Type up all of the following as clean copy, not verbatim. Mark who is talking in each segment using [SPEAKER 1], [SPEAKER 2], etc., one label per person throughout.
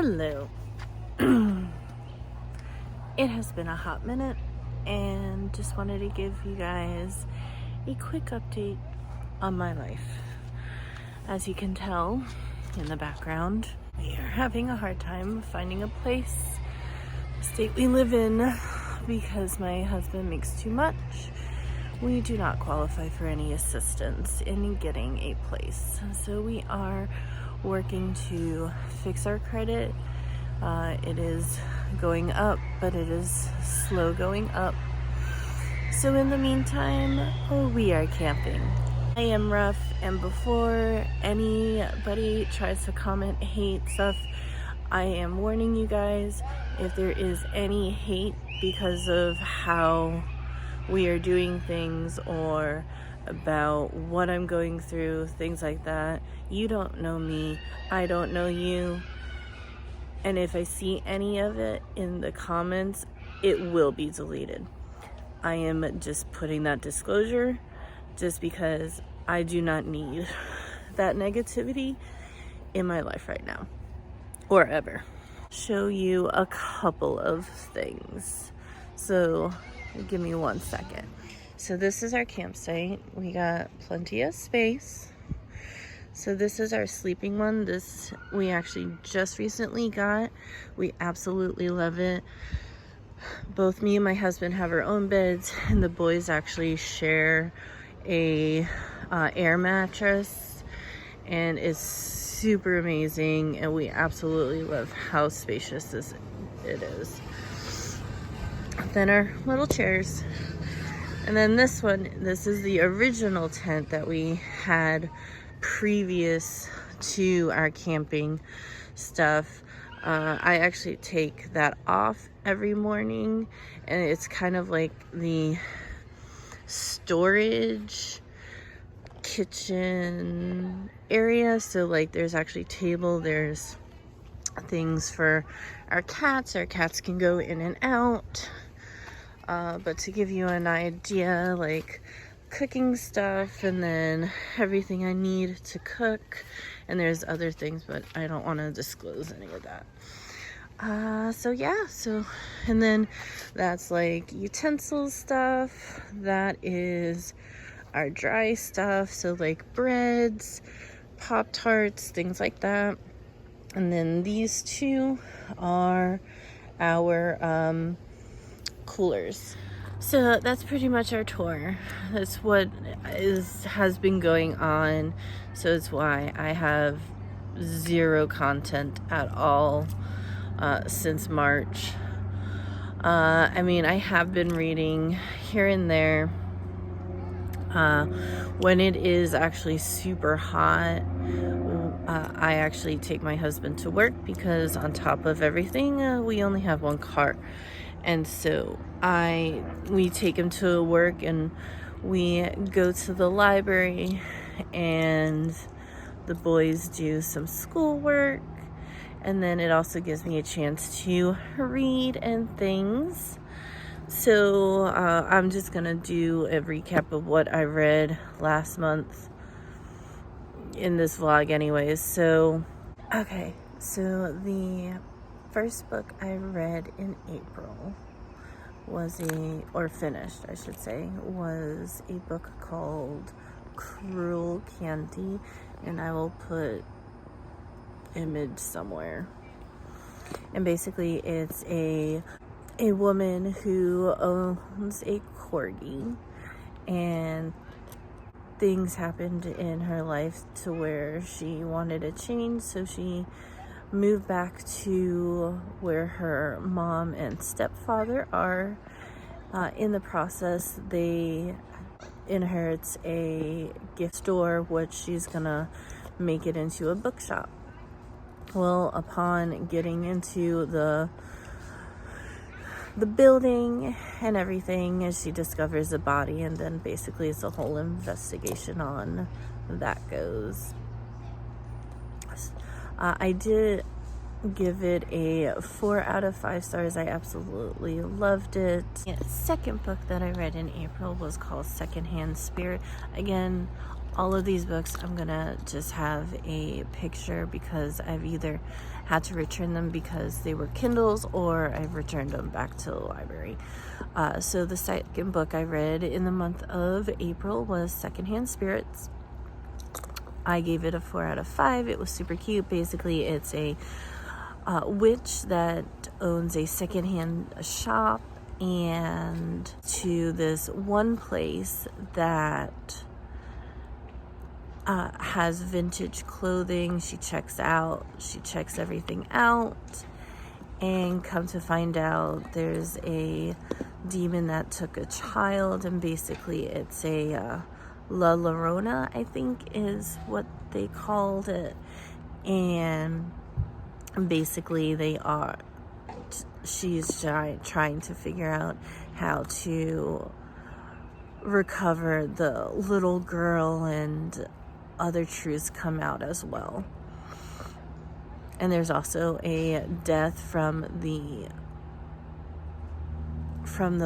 [SPEAKER 1] Hello. It has been a hot minute and just wanted to give you guys a quick update on my life. As you can tell in the background, we are having a hard time finding a place, the state we live in, because my husband makes too much. We do not qualify for any assistance in getting a place. So we are working to fix our credit. It is going up, but it is slow going up. So in the meantime, we are camping. I am rough, and before anybody tries to comment hate stuff, I am warning you guys, if there is any hate because of how we are doing things or about what I'm going through, things like that, you don't know me, I don't know you, and if I see any of it in the comments, it will be deleted. I am just putting that disclosure just because I do not need that negativity in my life right now or ever. Show you a couple of things. So give me 1 second. So this is our campsite. We got plenty of space. So this is our sleeping one. This we actually just recently got. We absolutely love it. Both me and my husband have our own beds, and the boys actually share a air mattress, and it's super amazing, and we absolutely love how spacious it is. Then our little chairs, and then this is the original tent that we had previous to our camping stuff. I actually take that off every morning, and it's kind of like the storage kitchen area. So like there's actually table, there's things for our cats can go in and out. But to give you an idea, like cooking stuff, and then everything I need to cook, and there's other things, but I don't want to disclose any of that. So and then that's like utensil stuff. That is our dry stuff, so like breads, Pop-Tarts, things like that. And then these two are our coolers. So that's pretty much our tour. That's what has been going on. So it's why I have zero content at all since March. I mean, I have been reading here and there. When it is actually super hot, I actually take my husband to work, because on top of everything, we only have one car. And so we take him to work, and we go to the library, and the boys do some schoolwork, and then it also gives me a chance to read and things. So I'm just gonna do a recap of what I read last month in this vlog anyways. So okay, so the first book I read in April was finished, I should say, was a book called Cruel Candy, and I will put image somewhere. And basically it's a woman who owns a corgi, and things happened in her life to where she wanted a change, so she moved back to where her mom and stepfather are. In the process, they inherits a gift store, which she's gonna make it into a bookshop. Well, upon getting into the building and everything, as she discovers a body, and then basically it's a whole investigation on that goes. I did give it a 4 out of 5 stars. I absolutely loved it. The second book that I read in April was called Secondhand Spirit. Again, all of these books I'm gonna just have a picture because I've either had to return them because they were Kindles or I've returned them back to the library. So the second book I read in the month of April was Secondhand Spirits. I gave it a 4 out of 5. It was super cute. Basically, it's a witch that owns a secondhand shop, and to this one place that has vintage clothing. She checks everything out, and come to find out there's a demon that took a child, and basically it's a La Llorona, I think is what they called it. And basically she's trying to figure out how to recover the little girl, and other truths come out as well. And there's also a death from the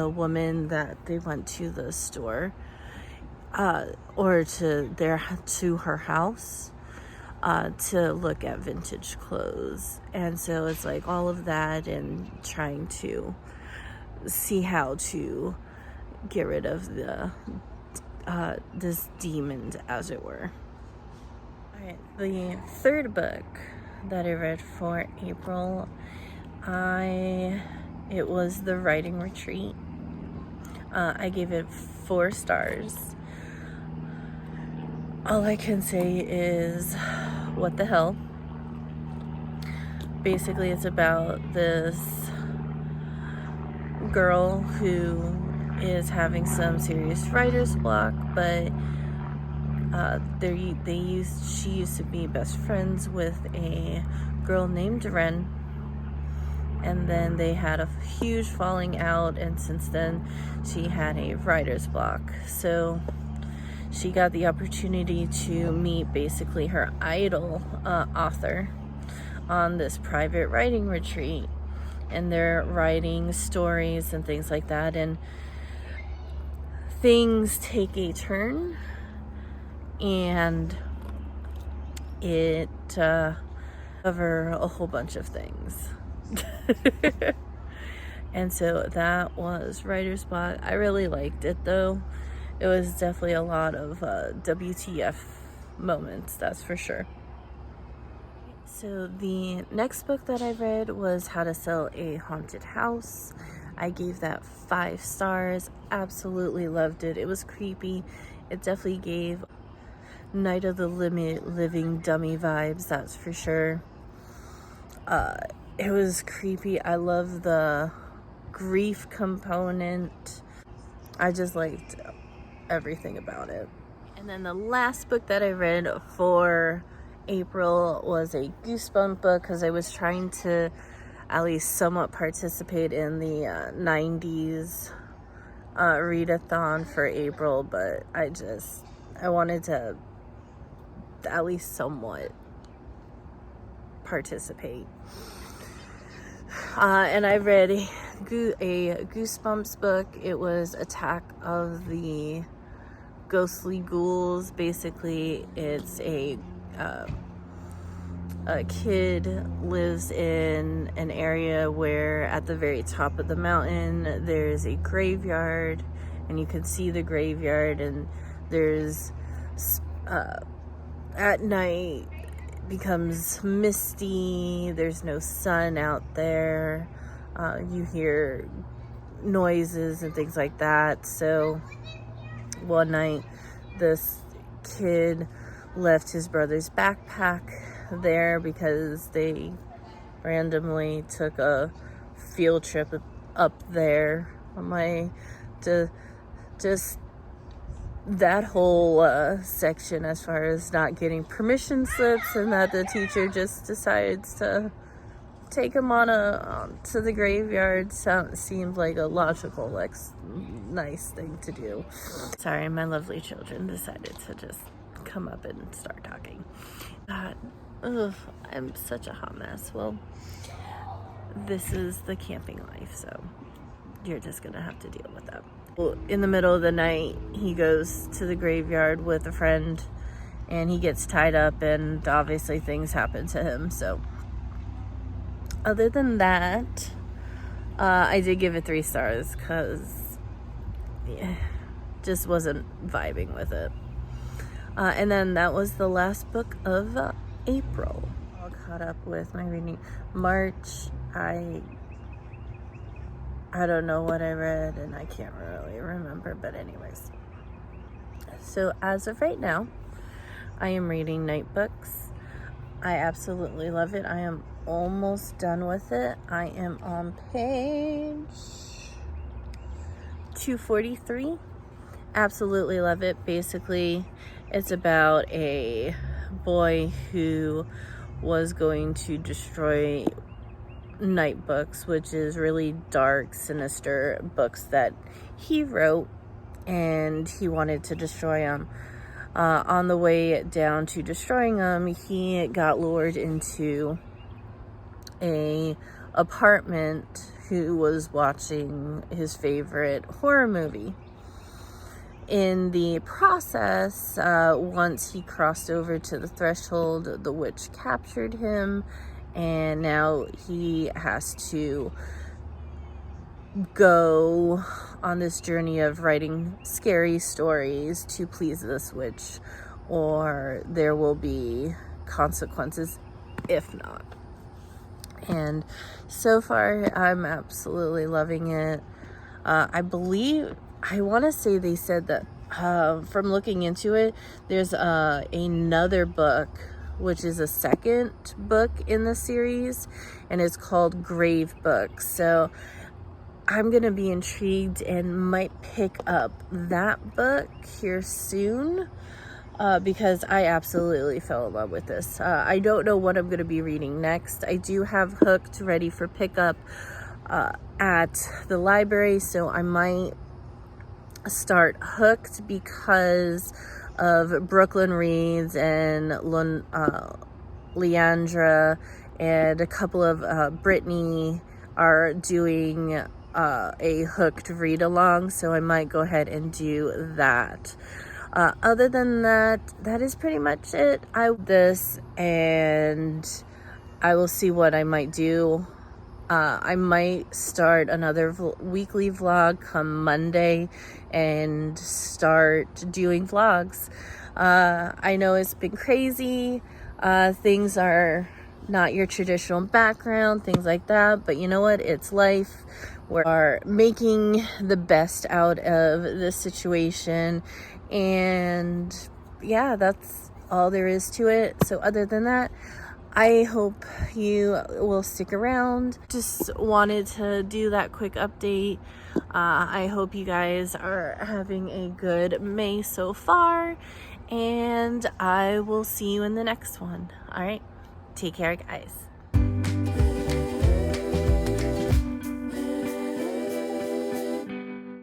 [SPEAKER 1] woman that they went to the store, or to her house, to look at vintage clothes. And so it's like all of that, and trying to see how to get rid of this demon, as it were. All right, the third book that I read for April, it was The Writing Retreat. I gave it 4 stars. All I can say is, what the hell? Basically, it's about this girl who is having some serious writer's block, but she used to be best friends with a girl named Ren, and then they had a huge falling out, and since then she had a writer's block. So she got the opportunity to meet basically her idol author on this private writing retreat, and they're writing stories and things like that, and things take a turn, and it cover a whole bunch of things. And so that was writer's block. I really liked it though. It was definitely a lot of WTF moments, that's for sure. So the next book that I read was How to Sell a Haunted House. I gave that 5 stars. Absolutely loved it. It was creepy. It definitely gave Night of the Living Dummy vibes, that's for sure. It was creepy. I love the grief component. I just liked everything about it. And then the last book that I read for April was a Goosebump book, because I was trying to at least somewhat participate in the 90s readathon for April, but I wanted to at least somewhat participate. And I read a Goosebumps book. It was Attack of the Ghostly Ghouls. Basically, it's a kid lives in an area where at the very top of the mountain there's a graveyard, and you can see the graveyard, and there's at night becomes misty, there's no sun out there, you hear noises and things like that. So one night this kid left his brother's backpack there because they randomly took a field trip up there. I'm like, just that whole section as far as not getting permission slips, and that the teacher just decides to take him on to the graveyard seemed like a logical, nice thing to do. Sorry, my lovely children decided to just come up and start talking. God, I'm such a hot mess. Well, this is the camping life, so you're just gonna have to deal with that. In the middle of the night, he goes to the graveyard with a friend and he gets tied up, and obviously things happen to him. So other than that, I did give it 3 stars because just wasn't vibing with it. And then that was the last book of April. All caught up with my reading. March, I don't know what I read and I can't really remember, but anyways. So as of right now, I am reading Night Books. I absolutely love it. I am almost done with it. I am on page 243. Absolutely love it. Basically, it's about a boy who was going to destroy Night Books, which is really dark, sinister books that he wrote, and he wanted to destroy them. On the way down to destroying them, he got lured into a apartment who was watching his favorite horror movie. In the process, once he crossed over to the threshold, the witch captured him, and now he has to go on this journey of writing scary stories to please this witch, or there will be consequences if not. And so far, I'm absolutely loving it. I want to say they said that from looking into it, there's another book, which is a second book in the series, and it's called Grave Books. So I'm going to be intrigued and might pick up that book here soon because I absolutely fell in love with this. I don't know what I'm going to be reading next. I do have Hooked ready for pickup at the library, so I might start Hooked because of Brooklyn Reads and Leandra, and a couple of Brittany are doing a Hooked read along, so I might go ahead and do that. Other than that, that is pretty much it. And I will see what I might do. I might start another weekly vlog come Monday and start doing vlogs. I know it's been crazy. Things are not your traditional background, things like that, but you know what? It's life. We are making the best out of this situation, and yeah, that's all there is to it. So other than that, I hope you will stick around. Just wanted to do that quick update. I hope you guys are having a good May so far, and I will see you in the next one. All right, take care, guys.